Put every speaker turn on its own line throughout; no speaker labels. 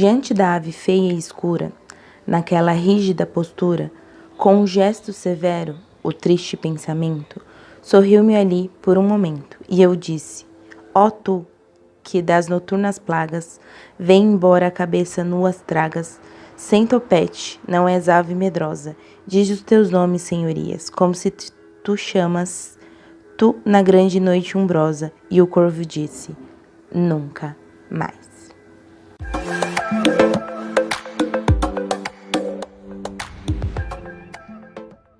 Diante da ave feia e escura, naquela rígida postura, com um gesto severo, o triste pensamento, sorriu-me ali por um momento, e eu disse, ó tu, que das noturnas plagas, vem embora a cabeça nuas tragas, sem topete, não és ave medrosa, diz os teus nomes, senhorias, como se tu chamas, tu na grande noite umbrosa, e o corvo disse, nunca mais.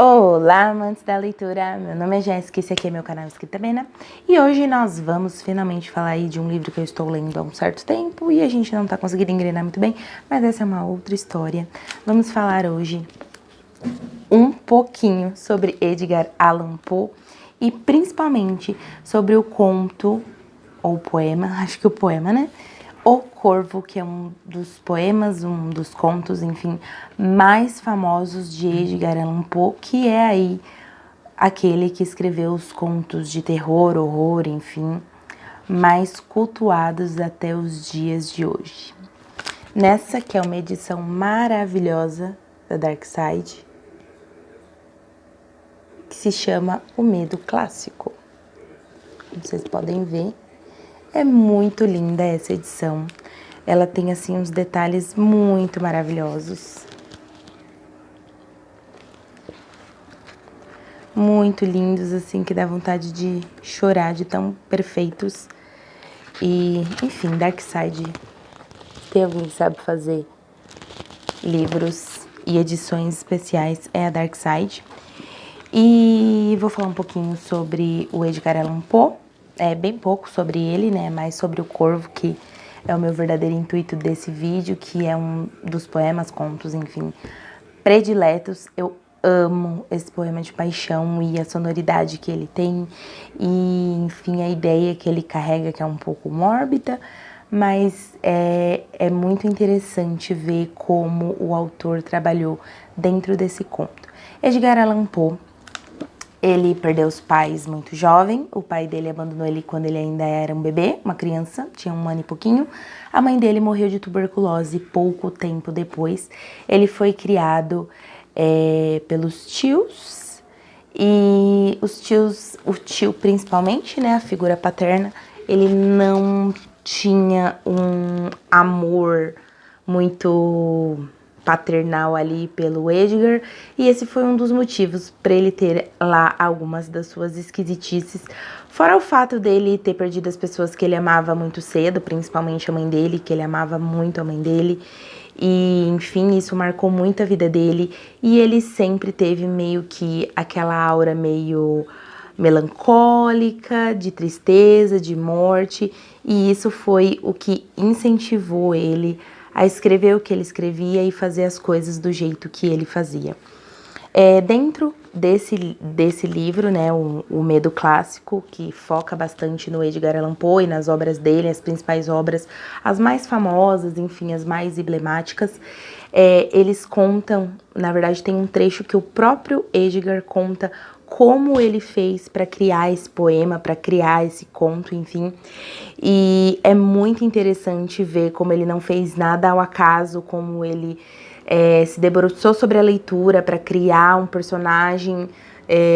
Olá, amantes da leitura, meu nome é Jéssica, esse aqui é meu canal Escrita Bena, e hoje nós vamos finalmente falar aí de um livro que eu estou lendo há um certo tempo e a gente não tá conseguindo engrenar muito bem, mas essa é uma outra história. Vamos falar hoje um pouquinho sobre Edgar Allan Poe e principalmente sobre o conto, ou poema, acho que o poema, né? O Corvo, que é um dos poemas, um dos contos, enfim, mais famosos de Edgar Allan Poe, que é aí aquele que escreveu os contos de terror, horror, enfim, mais cultuados até os dias de hoje. Nessa que é uma edição maravilhosa da Dark Side, que se chama O Medo Clássico. Como vocês podem ver, é muito linda essa edição. Ela tem, assim, uns detalhes muito maravilhosos. Muito lindos, assim, que dá vontade de chorar, de tão perfeitos. E, enfim, Darkside, tem alguém que sabe fazer livros e edições especiais, é a Darkside. E vou falar um pouquinho sobre o Edgar Allan Poe. É bem pouco sobre ele, né? Mais sobre o Corvo, que é o meu verdadeiro intuito desse vídeo, que é um dos poemas, contos, enfim, prediletos. Eu amo esse poema de paixão e a sonoridade que ele tem e, enfim, a ideia que ele carrega, que é um pouco mórbida, mas é muito interessante ver como o autor trabalhou dentro desse conto. Edgar Allan Poe, ele perdeu os pais muito jovem, o pai dele abandonou ele quando ele ainda era um bebê, uma criança, tinha 1 ano e pouquinho. A mãe dele morreu de tuberculose pouco tempo depois. Ele foi criado pelos tios, e os tios, o tio principalmente, né, a figura paterna, ele não tinha um amor muito paternal ali pelo Edgar, e esse foi um dos motivos para ele ter lá algumas das suas esquisitices, fora o fato dele ter perdido as pessoas que ele amava muito cedo, principalmente a mãe dele, que ele amava muito a mãe dele, e enfim, isso marcou muito a vida dele, e ele sempre teve meio que aquela aura meio melancólica, de tristeza, de morte, e isso foi o que incentivou ele a escrever o que ele escrevia e fazer as coisas do jeito que ele fazia. Dentro desse livro, né, o Medo Clássico, que foca bastante no Edgar Allan Poe e nas obras dele, as principais obras, as mais famosas, enfim, as mais emblemáticas, eles contam, na verdade tem um trecho que o próprio Edgar conta como ele fez para criar esse poema, para criar esse conto, enfim. E é muito interessante ver como ele não fez nada ao acaso, como ele se debruçou sobre a leitura para criar um personagem,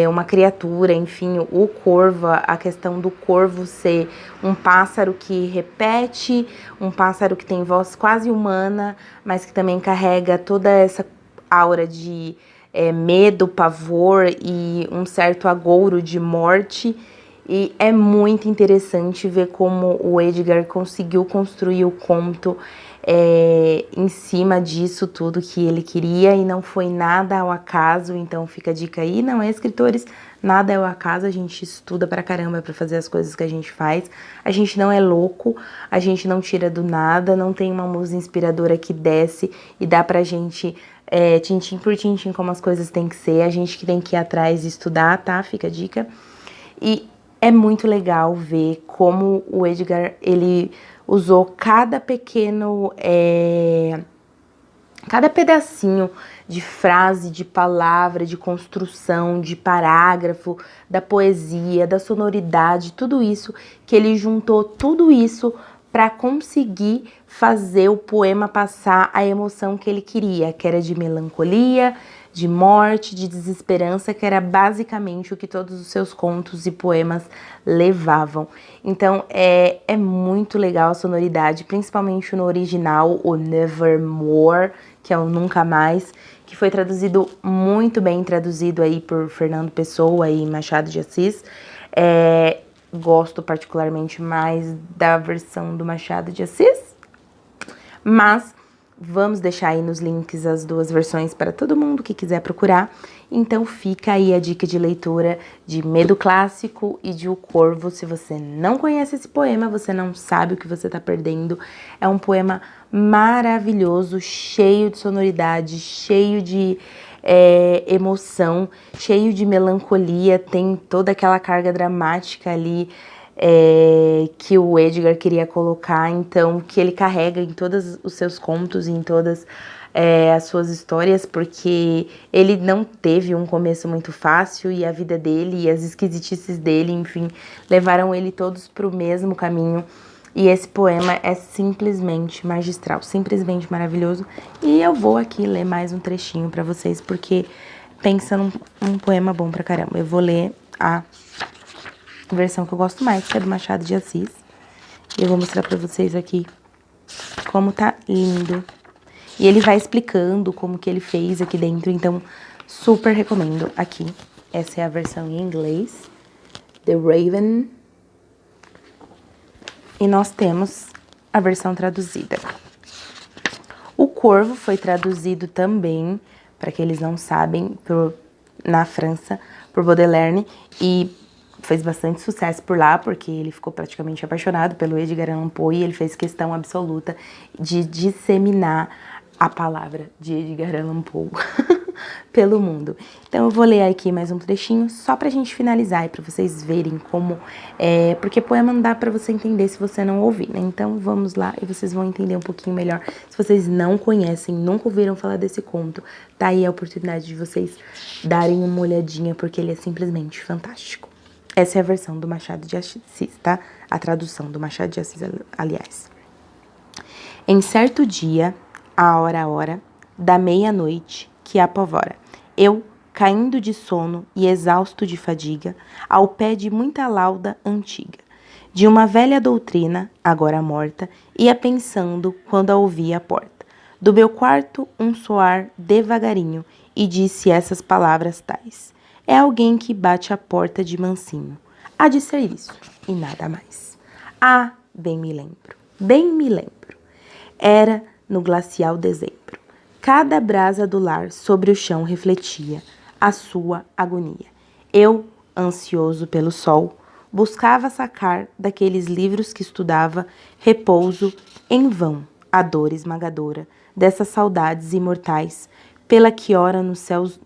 uma criatura, enfim, o corvo, a questão do corvo ser um pássaro que repete, um pássaro que tem voz quase humana, mas que também carrega toda essa aura de medo, pavor e um certo agouro de morte. E é muito interessante ver como o Edgar conseguiu construir o conto em cima disso tudo que ele queria, e não foi nada ao acaso. Então fica a dica aí, não é, escritores? Nada é ao acaso, a gente estuda pra caramba pra fazer as coisas que a gente faz. A gente não é louco, a gente não tira do nada, não tem uma musa inspiradora que desce e dá pra gente tintim por tintim como as coisas têm que ser. A gente que tem que ir atrás e estudar, tá? Fica a dica. E é muito legal ver como o Edgar, ele usou cada pedacinho de frase, de palavra, de construção, de parágrafo, da poesia, da sonoridade, tudo isso, que ele juntou tudo isso para conseguir fazer o poema passar a emoção que ele queria, que era de melancolia, de morte, de desesperança, que era basicamente o que todos os seus contos e poemas levavam. Então é muito legal a sonoridade, principalmente no original, o Nevermore, que é o Nunca Mais, que foi traduzido muito bem, traduzido aí por Fernando Pessoa e Machado de Assis. Gosto particularmente mais da versão do Machado de Assis, mas vamos deixar aí nos links as duas versões para todo mundo que quiser procurar. Então fica aí a dica de leitura de Medo Clássico e de O Corvo. Se você não conhece esse poema, você não sabe o que você está perdendo. É um poema maravilhoso, cheio de sonoridade, cheio de emoção, cheio de melancolia, tem toda aquela carga dramática ali que o Edgar queria colocar, então, que ele carrega em todos os seus contos e em todas as suas histórias, porque ele não teve um começo muito fácil e a vida dele e as esquisitices dele, enfim, levaram ele todos para o mesmo caminho. E esse poema é simplesmente magistral, simplesmente maravilhoso. E eu vou aqui ler mais um trechinho pra vocês, porque pensa num poema bom pra caramba. Eu vou ler a versão que eu gosto mais, que é do Machado de Assis. E eu vou mostrar pra vocês aqui como tá lindo. E ele vai explicando como que ele fez aqui dentro, então super recomendo aqui. Essa é a versão em inglês, The Raven. E nós temos a versão traduzida. O Corvo foi traduzido também, para que eles não sabem, na França, por Baudelaire, e fez bastante sucesso por lá, porque ele ficou praticamente apaixonado pelo Edgar Allan Poe, e ele fez questão absoluta de disseminar a palavra de Edgar Allan Poe pelo mundo. Então eu vou ler aqui mais um trechinho, só pra gente finalizar e pra vocês verem como porque poema não dá pra você entender se você não ouvir, né? Então vamos lá e vocês vão entender um pouquinho melhor. Se vocês não conhecem, nunca ouviram falar desse conto, tá aí a oportunidade de vocês darem uma olhadinha, porque ele é simplesmente fantástico. Essa é a versão do Machado de Assis, tá? A tradução do Machado de Assis, aliás. Em certo dia, a hora, da meia-noite que apavora, eu, caindo de sono e exausto de fadiga, ao pé de muita lauda antiga, de uma velha doutrina, agora morta, ia pensando quando a ouvi à porta. Do meu quarto um soar devagarinho, e disse essas palavras tais: é alguém que bate a porta de mansinho. Há de ser isso, e nada mais. Ah, bem me lembro, bem me lembro. Era no glacial dezembro. Cada brasa do lar sobre o chão refletia a sua agonia. Eu, ansioso pelo sol, buscava sacar daqueles livros que estudava repouso em vão a dor esmagadora dessas saudades imortais, pela que ora nos céus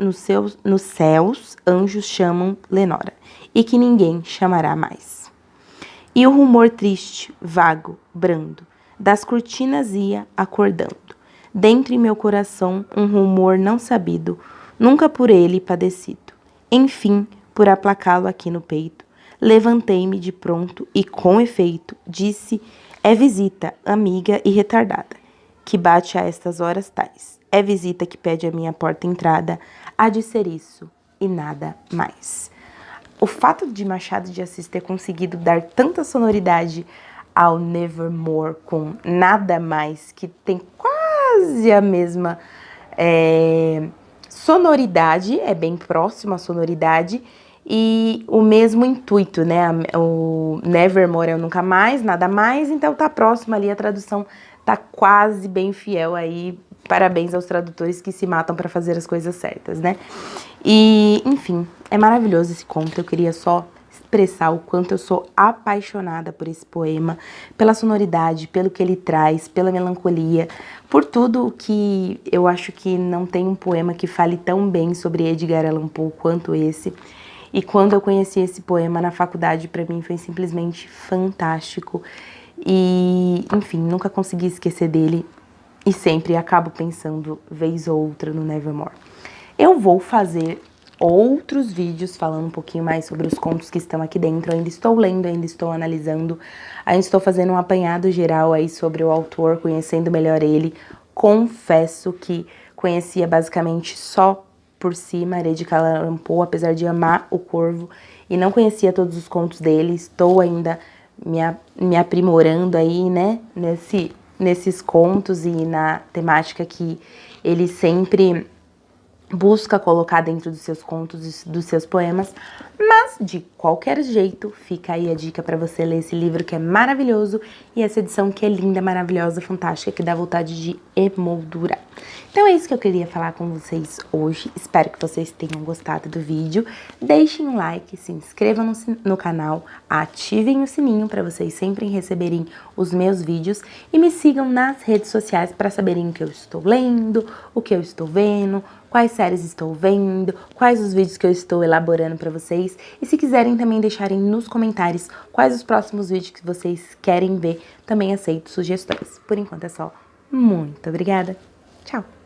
anjos chamam Lenora, e que ninguém chamará mais. E o rumor triste, vago, brando, das cortinas ia acordando. Dentro em meu coração um rumor não sabido, nunca por ele padecido. Enfim, por aplacá-lo aqui no peito, levantei-me de pronto e, com efeito, disse: é visita, amiga e retardada, que bate a estas horas tais. É visita que pede a minha porta entrada, há de ser isso e nada mais. O fato de Machado de Assis ter conseguido dar tanta sonoridade ao Nevermore com nada mais, que tem quase a mesma sonoridade, é bem próximo à sonoridade, e o mesmo intuito, né? O Nevermore é o nunca mais, nada mais, então tá próximo ali, a tradução tá quase bem fiel aí. Parabéns aos tradutores que se matam para fazer as coisas certas, né? E, enfim, é maravilhoso esse conto. Eu queria só expressar o quanto eu sou apaixonada por esse poema, pela sonoridade, pelo que ele traz, pela melancolia, por tudo que eu acho que não tem um poema que fale tão bem sobre Edgar Allan Poe quanto esse. E quando eu conheci esse poema na faculdade, para mim foi simplesmente fantástico. E, enfim, nunca consegui esquecer dele. E sempre acabo pensando, vez ou outra, no Nevermore. Eu vou fazer outros vídeos falando um pouquinho mais sobre os contos que estão aqui dentro. Eu ainda estou lendo, ainda estou analisando, ainda estou fazendo um apanhado geral aí sobre o autor, conhecendo melhor ele. Confesso que conhecia basicamente só por cima Edgar Allan Poe, apesar de amar O Corvo, e não conhecia todos os contos dele. Estou ainda me aprimorando aí, né, nesses contos e na temática que ele sempre busca colocar dentro dos seus contos, dos seus poemas, mas de qualquer jeito, fica aí a dica para você ler esse livro que é maravilhoso e essa edição que é linda, maravilhosa, fantástica, que dá vontade de emoldurar. Então é isso que eu queria falar com vocês hoje, espero que vocês tenham gostado do vídeo, deixem um like, se inscrevam no canal, ativem o sininho para vocês sempre receberem os meus vídeos e me sigam nas redes sociais para saberem o que eu estou lendo, o que eu estou vendo, quais séries estou vendo, quais os vídeos que eu estou elaborando para vocês. E se quiserem também deixarem nos comentários quais os próximos vídeos que vocês querem ver, também aceito sugestões. Por enquanto é só. Muito obrigada. Tchau!